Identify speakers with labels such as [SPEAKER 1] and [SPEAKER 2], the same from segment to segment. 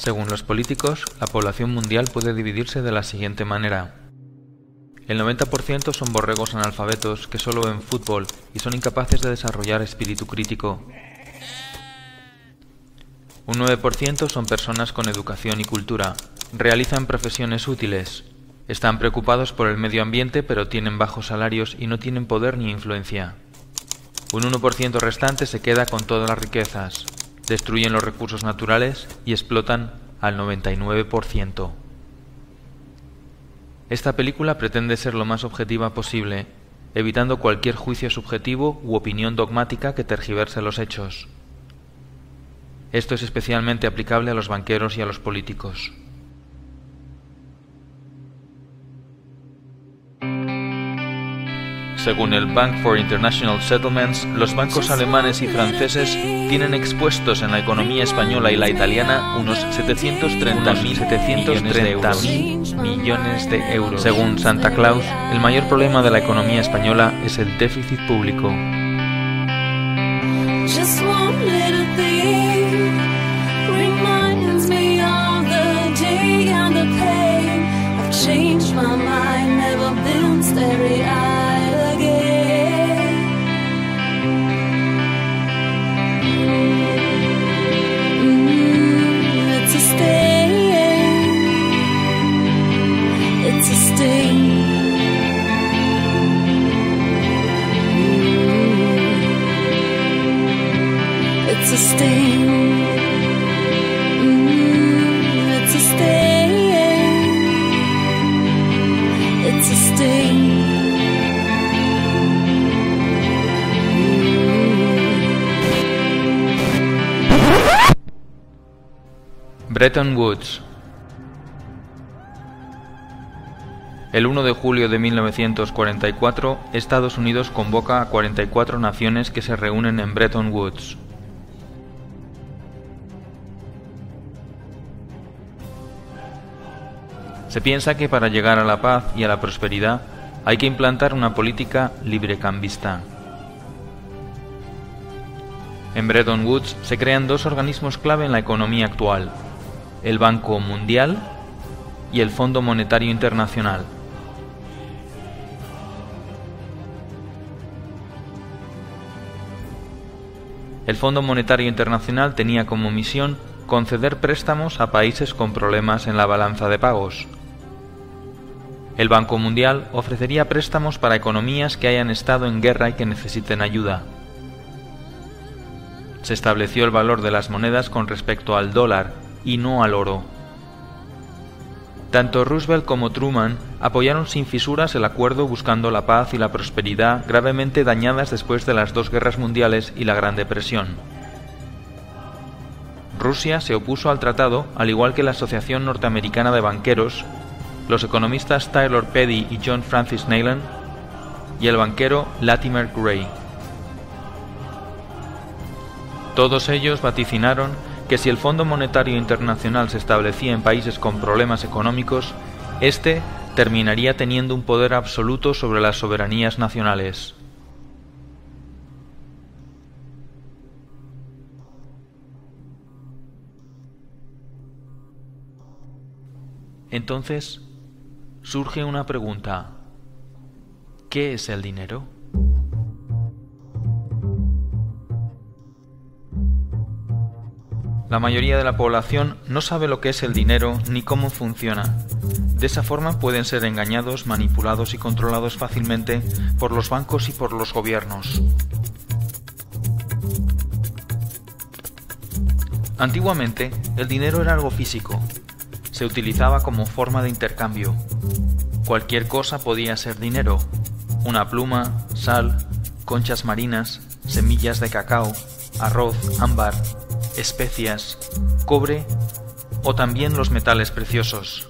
[SPEAKER 1] Según los políticos, la población mundial puede dividirse de la siguiente manera. El 90% son borregos analfabetos que solo ven fútbol y son incapaces de desarrollar espíritu crítico. Un 9% son personas con educación y cultura, realizan profesiones útiles, están preocupados por el medio ambiente pero tienen bajos salarios y no tienen poder ni influencia. Un 1% restante se queda con todas las riquezas, destruyen los recursos naturales y explotan al 99%. Esta película pretende ser lo más objetiva posible, evitando cualquier juicio subjetivo u opinión dogmática que tergiverse los hechos. Esto es especialmente aplicable a los banqueros y a los políticos. Según el Bank for International Settlements, los bancos alemanes y franceses tienen expuestos en la economía española y la italiana unos 730.000 millones de euros. Según Santa Claus, el mayor problema de la economía española es el déficit público. Bretton Woods. El 1 de julio de 1944, Estados Unidos convoca a 44 naciones que se reúnen en Bretton Woods. Se piensa que para llegar a la paz y a la prosperidad hay que implantar una política librecambista. En Bretton Woods se crean dos organismos clave en la economía actual: el Banco Mundial y el Fondo Monetario Internacional. El Fondo Monetario Internacional tenía como misión conceder préstamos a países con problemas en la balanza de pagos. El Banco Mundial ofrecería préstamos para economías que hayan estado en guerra y que necesiten ayuda. Se estableció el valor de las monedas con respecto al dólar y no al oro. Tanto Roosevelt como Truman apoyaron sin fisuras el acuerdo buscando la paz y la prosperidad gravemente dañadas después de las dos guerras mundiales y la Gran Depresión. Rusia se opuso al tratado, al igual que la Asociación Norteamericana de Banqueros, los economistas Taylor Petty y John Francis Neyland y el banquero Latimer Gray. Todos ellos vaticinaron que si el Fondo Monetario Internacional se establecía en países con problemas económicos, éste terminaría teniendo un poder absoluto sobre las soberanías nacionales. Entonces, surge una pregunta: ¿qué es el dinero? La mayoría de la población no sabe lo que es el dinero ni cómo funciona. De esa forma pueden ser engañados, manipulados y controlados fácilmente por los bancos y por los gobiernos. Antiguamente, el dinero era algo físico. Se utilizaba como forma de intercambio. Cualquier cosa podía ser dinero: una pluma, sal, conchas marinas, semillas de cacao, arroz, ámbar, especias, cobre o también los metales preciosos.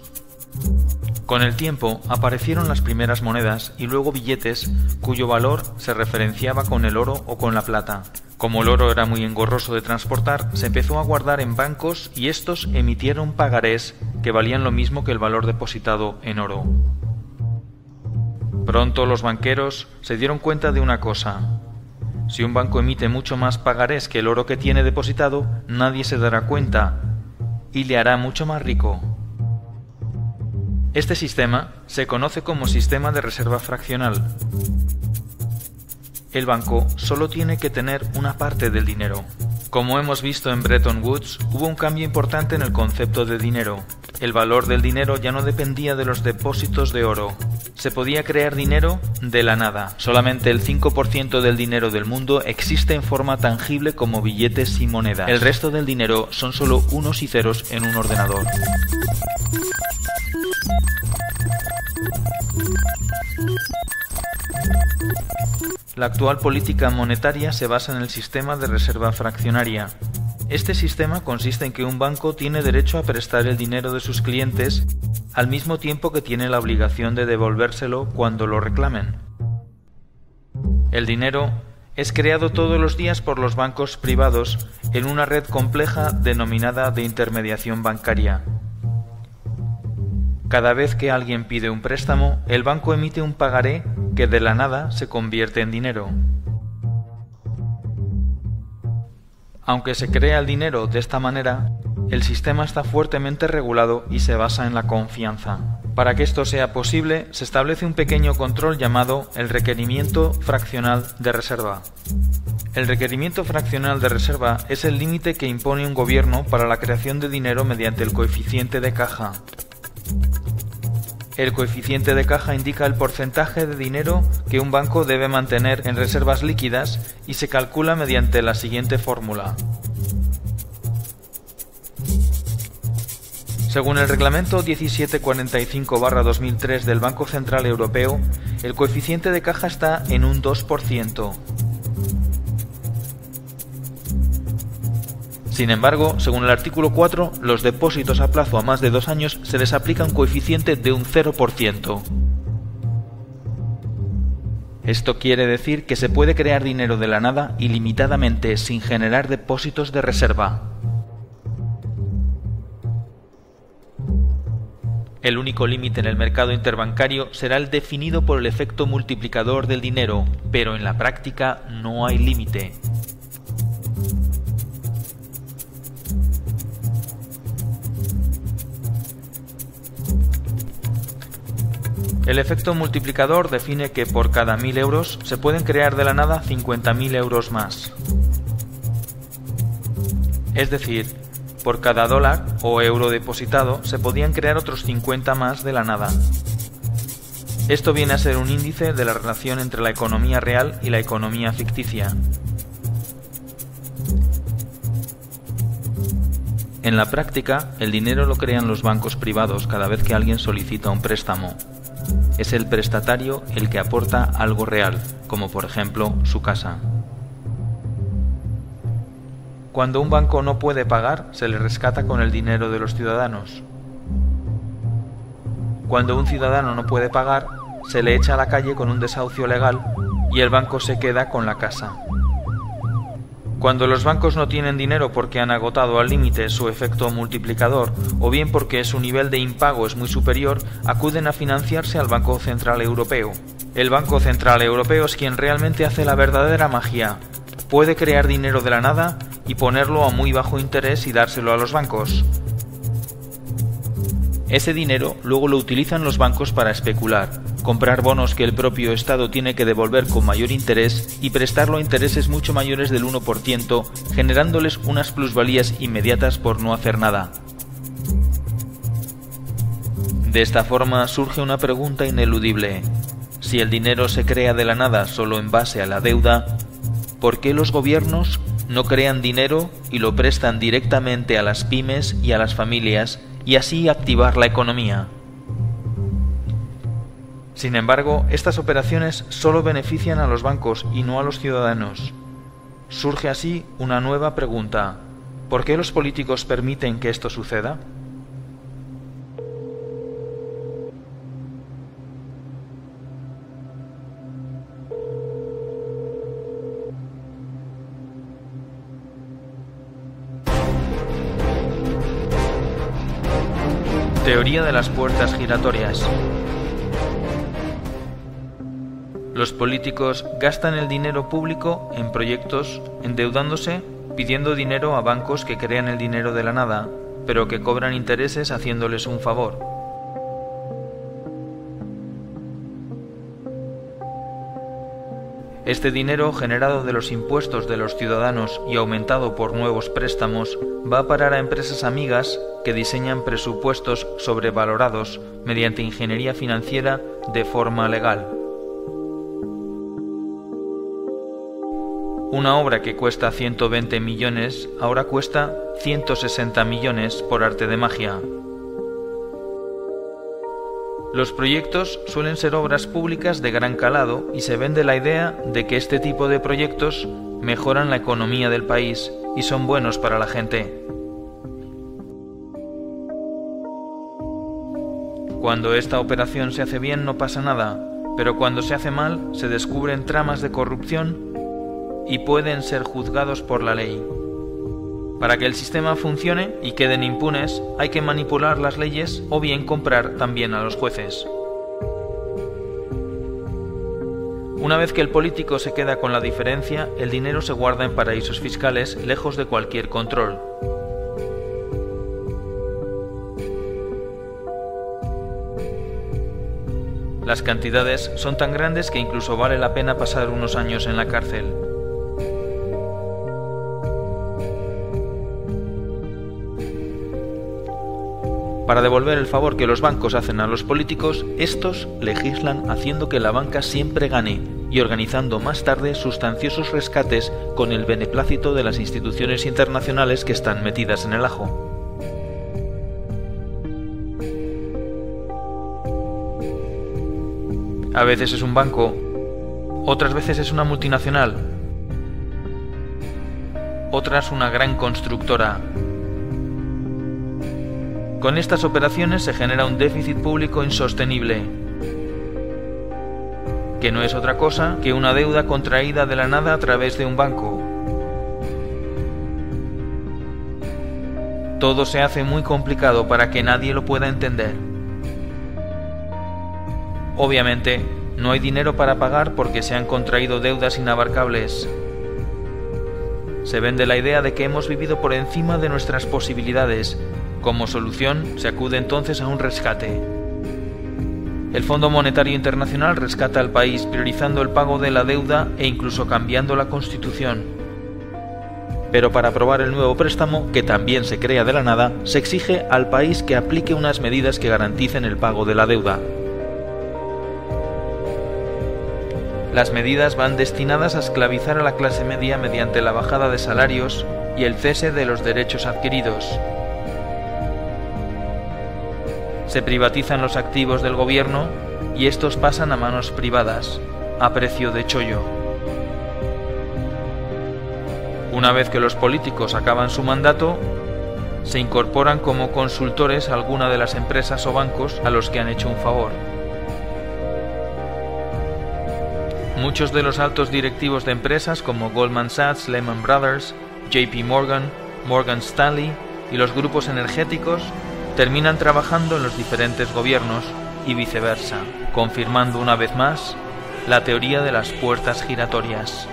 [SPEAKER 1] Con el tiempo aparecieron las primeras monedas y luego billetes cuyo valor se referenciaba con el oro o con la plata. Como el oro era muy engorroso de transportar, se empezó a guardar en bancos y estos emitieron pagarés que valían lo mismo que el valor depositado en oro. Pronto los banqueros se dieron cuenta de una cosa: si un banco emite mucho más pagarés que el oro que tiene depositado, nadie se dará cuenta y le hará mucho más rico. Este sistema se conoce como sistema de reserva fraccional. El banco solo tiene que tener una parte del dinero. Como hemos visto en Bretton Woods, hubo un cambio importante en el concepto de dinero. El valor del dinero ya no dependía de los depósitos de oro. Se podía crear dinero de la nada. Solamente el 5% del dinero del mundo existe en forma tangible como billetes y monedas. El resto del dinero son solo unos y ceros en un ordenador. La actual política monetaria se basa en el sistema de reserva fraccionaria. Este sistema consiste en que un banco tiene derecho a prestar el dinero de sus clientes al mismo tiempo que tiene la obligación de devolvérselo cuando lo reclamen. El dinero es creado todos los días por los bancos privados en una red compleja denominada de intermediación bancaria. Cada vez que alguien pide un préstamo, el banco emite un pagaré que de la nada se convierte en dinero. Aunque se crea el dinero de esta manera, el sistema está fuertemente regulado y se basa en la confianza. Para que esto sea posible, se establece un pequeño control llamado el requerimiento fraccional de reserva. El requerimiento fraccional de reserva es el límite que impone un gobierno para la creación de dinero mediante el coeficiente de caja. El coeficiente de caja indica el porcentaje de dinero que un banco debe mantener en reservas líquidas y se calcula mediante la siguiente fórmula. Según el reglamento 1745/2003 del Banco Central Europeo, el coeficiente de caja está en un 2%. Sin embargo, según el artículo 4, los depósitos a plazo a más de 2 años se les aplica un coeficiente de un 0%. Esto quiere decir que se puede crear dinero de la nada ilimitadamente sin generar depósitos de reserva. El único límite en el mercado interbancario será el definido por el efecto multiplicador del dinero, pero en la práctica no hay límite. El efecto multiplicador define que por cada 1.000 euros se pueden crear de la nada 50.000 euros más. Es decir, por cada dólar o euro depositado se podían crear otros 50 más de la nada. Esto viene a ser un índice de la relación entre la economía real y la economía ficticia. En la práctica, el dinero lo crean los bancos privados cada vez que alguien solicita un préstamo. Es el prestatario el que aporta algo real, como por ejemplo su casa. Cuando un banco no puede pagar, se le rescata con el dinero de los ciudadanos. Cuando un ciudadano no puede pagar, se le echa a la calle con un desahucio legal y el banco se queda con la casa. Cuando los bancos no tienen dinero porque han agotado al límite su efecto multiplicador o bien porque su nivel de impago es muy superior, acuden a financiarse al Banco Central Europeo. El Banco Central Europeo es quien realmente hace la verdadera magia. Puede crear dinero de la nada y ponerlo a muy bajo interés y dárselo a los bancos. Ese dinero luego lo utilizan los bancos para especular, comprar bonos que el propio Estado tiene que devolver con mayor interés y prestarlo a intereses mucho mayores del 1%, generándoles unas plusvalías inmediatas por no hacer nada. De esta forma surge una pregunta ineludible. Si el dinero se crea de la nada solo en base a la deuda, ¿por qué los gobiernos no crean dinero y lo prestan directamente a las pymes y a las familias y así activar la economía? Sin embargo, estas operaciones solo benefician a los bancos y no a los ciudadanos. Surge así una nueva pregunta. ¿Por qué los políticos permiten que esto suceda? Teoría de las puertas giratorias. Los políticos gastan el dinero público en proyectos, endeudándose, pidiendo dinero a bancos que crean el dinero de la nada, pero que cobran intereses haciéndoles un favor. Este dinero generado de los impuestos de los ciudadanos y aumentado por nuevos préstamos va a parar a empresas amigas que diseñan presupuestos sobrevalorados mediante ingeniería financiera de forma legal. Una obra que cuesta 120 millones ahora cuesta 160 millones por arte de magia. Los proyectos suelen ser obras públicas de gran calado y se vende la idea de que este tipo de proyectos mejoran la economía del país y son buenos para la gente. Cuando esta operación se hace bien no pasa nada, pero cuando se hace mal se descubren tramas de corrupción y pueden ser juzgados por la ley. Para que el sistema funcione y queden impunes, hay que manipular las leyes o bien comprar también a los jueces. Una vez que el político se queda con la diferencia, el dinero se guarda en paraísos fiscales lejos de cualquier control. Las cantidades son tan grandes que incluso vale la pena pasar unos años en la cárcel. Para devolver el favor que los bancos hacen a los políticos, estos legislan haciendo que la banca siempre gane y organizando más tarde sustanciosos rescates con el beneplácito de las instituciones internacionales que están metidas en el ajo. A veces es un banco, otras veces es una multinacional, otras una gran constructora. Con estas operaciones se genera un déficit público insostenible, que no es otra cosa que una deuda contraída de la nada a través de un banco. Todo se hace muy complicado para que nadie lo pueda entender. Obviamente, no hay dinero para pagar porque se han contraído deudas inabarcables. Se vende la idea de que hemos vivido por encima de nuestras posibilidades. Como solución, se acude entonces a un rescate. El Fondo Monetario Internacional rescata al país priorizando el pago de la deuda e incluso cambiando la Constitución. Pero para aprobar el nuevo préstamo, que también se crea de la nada, se exige al país que aplique unas medidas que garanticen el pago de la deuda. Las medidas van destinadas a esclavizar a la clase media mediante la bajada de salarios y el cese de los derechos adquiridos. Se privatizan los activos del gobierno y estos pasan a manos privadas, a precio de chollo. Una vez que los políticos acaban su mandato, se incorporan como consultores a alguna de las empresas o bancos a los que han hecho un favor. Muchos de los altos directivos de empresas como Goldman Sachs, Lehman Brothers, JP Morgan, Morgan Stanley y los grupos energéticos terminan trabajando en los diferentes gobiernos y viceversa, confirmando una vez más la teoría de las puertas giratorias.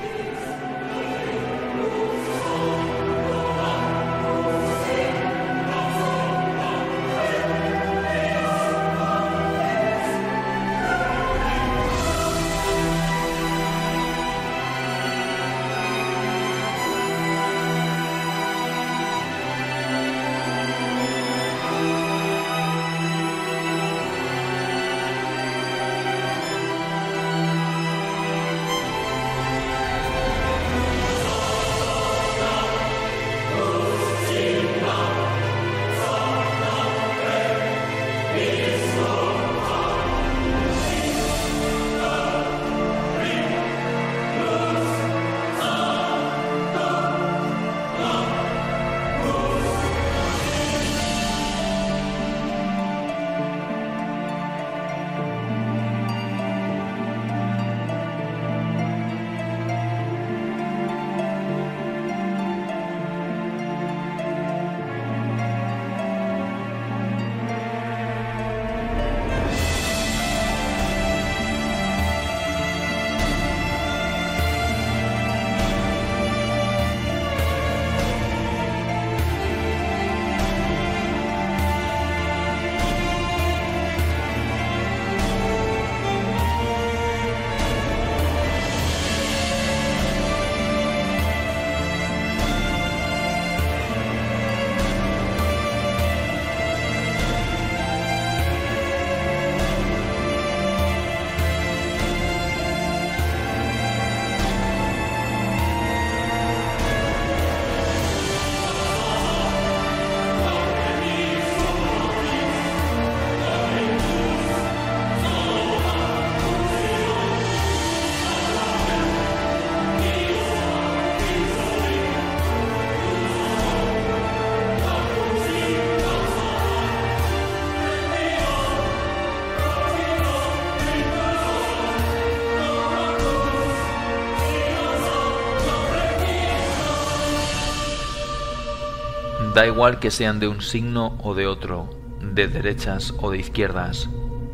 [SPEAKER 1] Da igual que sean de un signo o de otro, de derechas o de izquierdas,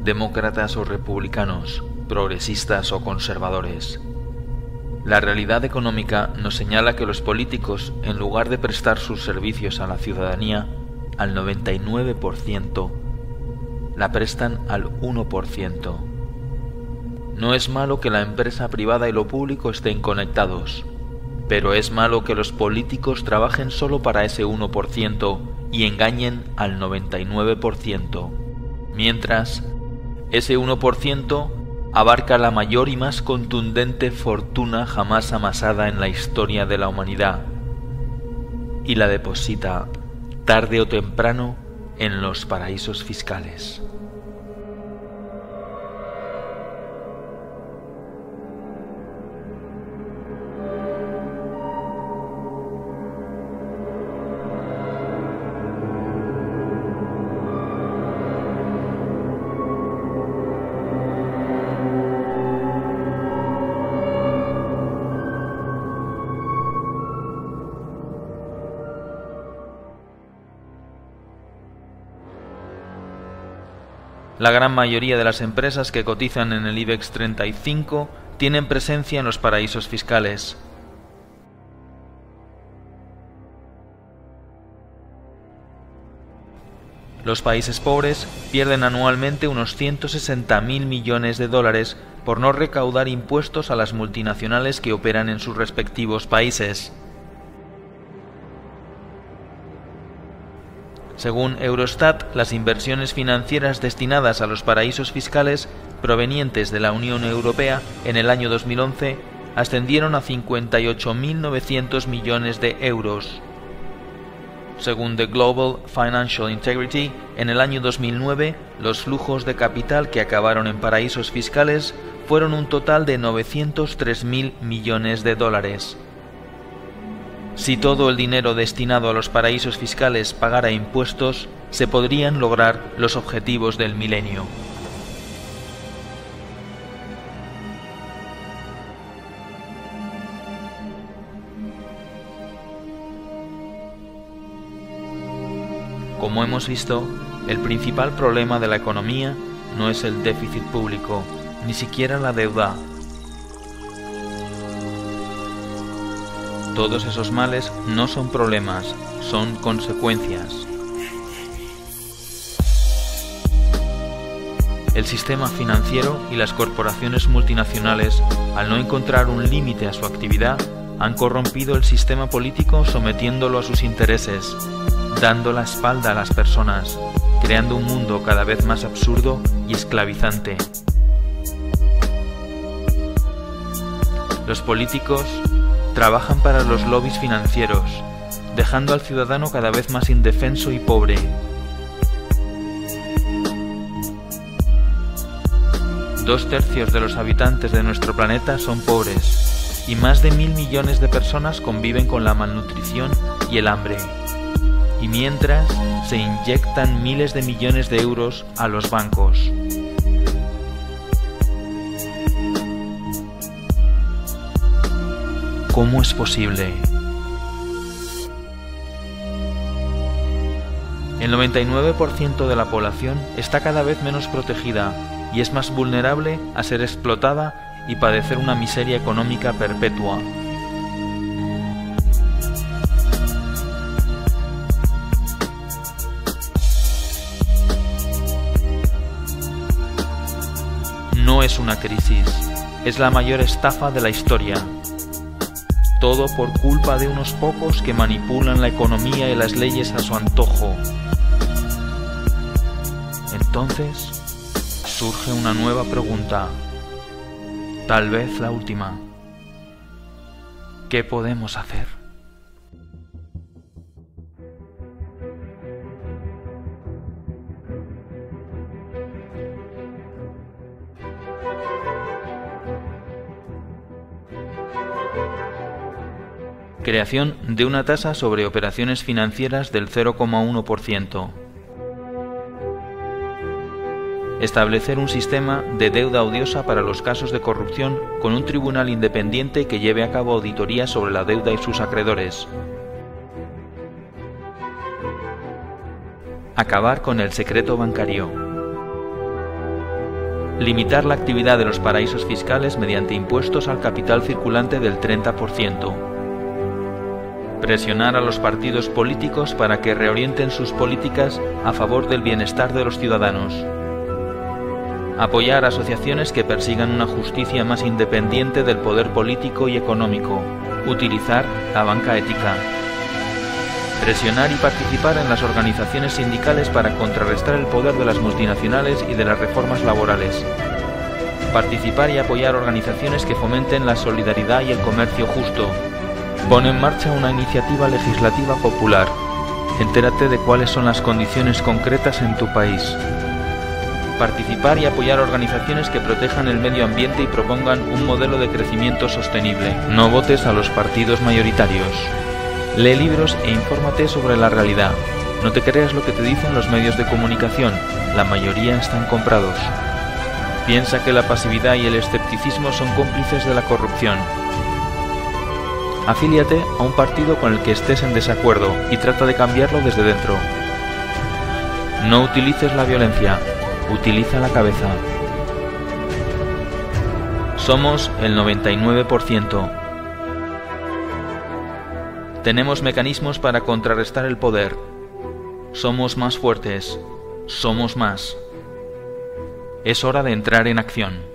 [SPEAKER 1] demócratas o republicanos, progresistas o conservadores. La realidad económica nos señala que los políticos, en lugar de prestar sus servicios a la ciudadanía, al 99%, la prestan al 1%. No es malo que la empresa privada y lo público estén conectados, pero es malo que los políticos trabajen solo para ese 1% y engañen al 99%, mientras ese 1% abarca la mayor y más contundente fortuna jamás amasada en la historia de la humanidad y la deposita, tarde o temprano, en los paraísos fiscales. La gran mayoría de las empresas que cotizan en el IBEX 35 tienen presencia en los paraísos fiscales. Los países pobres pierden anualmente unos 160.000 millones de dólares por no recaudar impuestos a las multinacionales que operan en sus respectivos países. Según Eurostat, las inversiones financieras destinadas a los paraísos fiscales provenientes de la Unión Europea en el año 2011 ascendieron a 58.900 millones de euros. Según The Global Financial Integrity, en el año 2009, los flujos de capital que acabaron en paraísos fiscales fueron un total de 903.000 millones de dólares. Si todo el dinero destinado a los paraísos fiscales pagara impuestos, se podrían lograr los objetivos del milenio. Como hemos visto, el principal problema de la economía no es el déficit público, ni siquiera la deuda. Todos esos males no son problemas, son consecuencias. El sistema financiero y las corporaciones multinacionales, al no encontrar un límite a su actividad, han corrompido el sistema político sometiéndolo a sus intereses, dando la espalda a las personas, creando un mundo cada vez más absurdo y esclavizante. Los políticos trabajan para los lobbies financieros, dejando al ciudadano cada vez más indefenso y pobre. Dos tercios de los habitantes de nuestro planeta son pobres, y más de 1.000 millones de personas conviven con la malnutrición y el hambre. Y mientras, se inyectan miles de millones de euros a los bancos. ¿Cómo es posible? El 99% de la población está cada vez menos protegida y es más vulnerable a ser explotada y padecer una miseria económica perpetua. No es una crisis, es la mayor estafa de la historia. Todo por culpa de unos pocos que manipulan la economía y las leyes a su antojo. Entonces, surge una nueva pregunta, tal vez la última. ¿Qué podemos hacer? Creación de una tasa sobre operaciones financieras del 0,1%. Establecer un sistema de deuda odiosa para los casos de corrupción con un tribunal independiente que lleve a cabo auditorías sobre la deuda y sus acreedores. Acabar con el secreto bancario. Limitar la actividad de los paraísos fiscales mediante impuestos al capital circulante del 30%. Presionar a los partidos políticos para que reorienten sus políticas a favor del bienestar de los ciudadanos. Apoyar asociaciones que persigan una justicia más independiente del poder político y económico. Utilizar la banca ética. Presionar y participar en las organizaciones sindicales para contrarrestar el poder de las multinacionales y de las reformas laborales. Participar y apoyar organizaciones que fomenten la solidaridad y el comercio justo. Pon en marcha una iniciativa legislativa popular. Entérate de cuáles son las condiciones concretas en tu país. Participar y apoyar organizaciones que protejan el medio ambiente y propongan un modelo de crecimiento sostenible. No votes a los partidos mayoritarios. Lee libros e infórmate sobre la realidad. No te creas lo que te dicen los medios de comunicación, la mayoría están comprados. Piensa que la pasividad y el escepticismo son cómplices de la corrupción. Afíliate a un partido con el que estés en desacuerdo y trata de cambiarlo desde dentro. No utilices la violencia. Utiliza la cabeza. Somos el 99%. Tenemos mecanismos para contrarrestar el poder. Somos más fuertes. Somos más. Es hora de entrar en acción.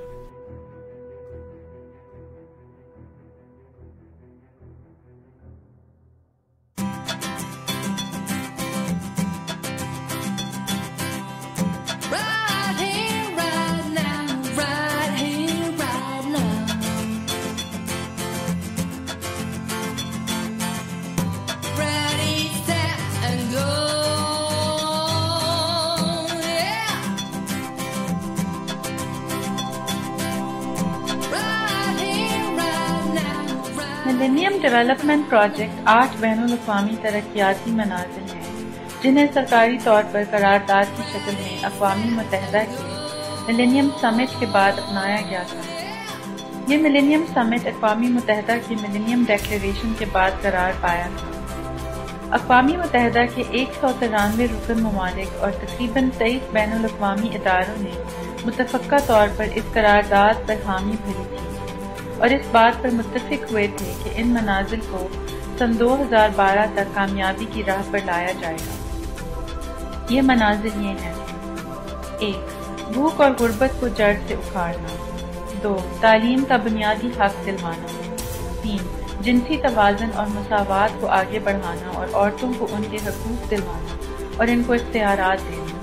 [SPEAKER 2] Millennium development project 8 बैनुल-अक़वामी तरक्याती मनाज़िल हैं जिन्हें सरकारी तौर पर करारदाद की शक्ल में अक़वामी मुत्तहिदा के मिलेनियम समिट के बाद अपनाया गया था। ये मिलेनियम समिट अक़वामी मुत्तहिदा की मिलेनियम डिक्लेरेशन के बाद करार पाया था। अक़वामी मुत्तहिदा के 193 रुकन ममालिक और तकरीबन 23 बैनुल-अक़वामी इदारों ने मुतफ़क्का तौर पर इस करारदाद पर हामी भरी थी और इस बात पर मुत्तफ़िक हुए थे कि इन मनाज़िल को सन 2012 तक कामयाबी की राह पर लाया जाएगा। ये मनाज़िल ये हैं: 1. भूख और गुर्बत को जड़ से उखाड़ना। 2. तालीम का बुनियादी हक दिलवाना। 3. जिनसी तवाज़ुन और मुसावात को आगे बढ़ाना और औरतों को उनके हकूक़ दिलवाना और इनको इख्तियारात देना।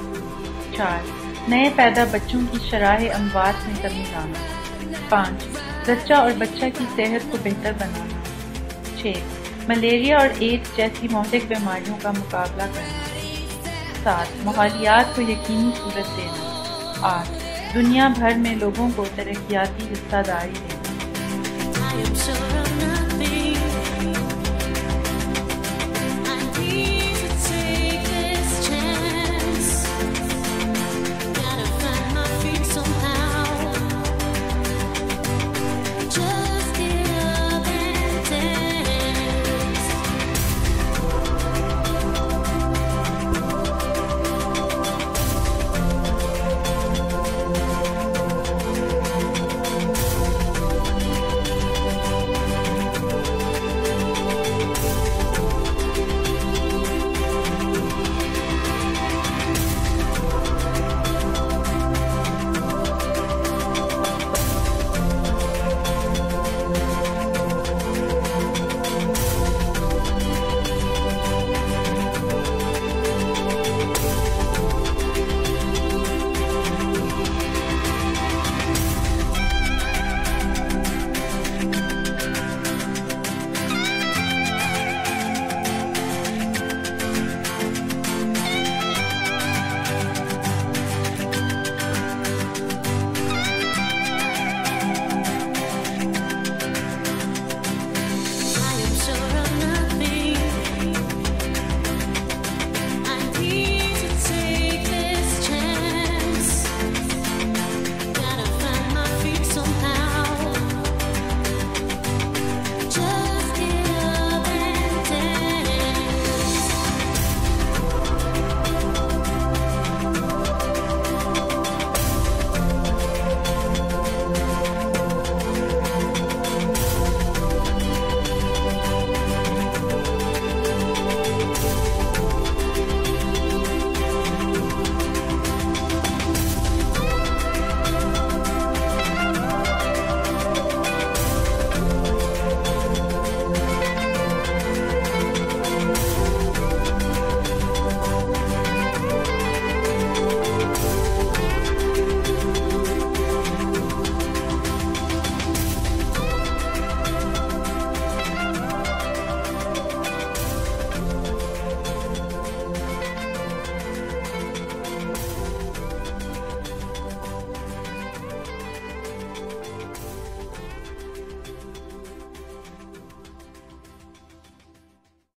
[SPEAKER 2] 4. नए पैदा बच्चों की शराह अमवात में कमी लाना। 5. बच्चा और बच्चा की सेहत को बेहतर बनाना। 6. मलेरिया और एड्स जैसी मौलिक बीमारियों का मुकाबला करना। 7. माहौलियात को यकीनी सूरत देना। 8. दुनिया भर में लोगों को तरक्याती हिस्सादारी देना।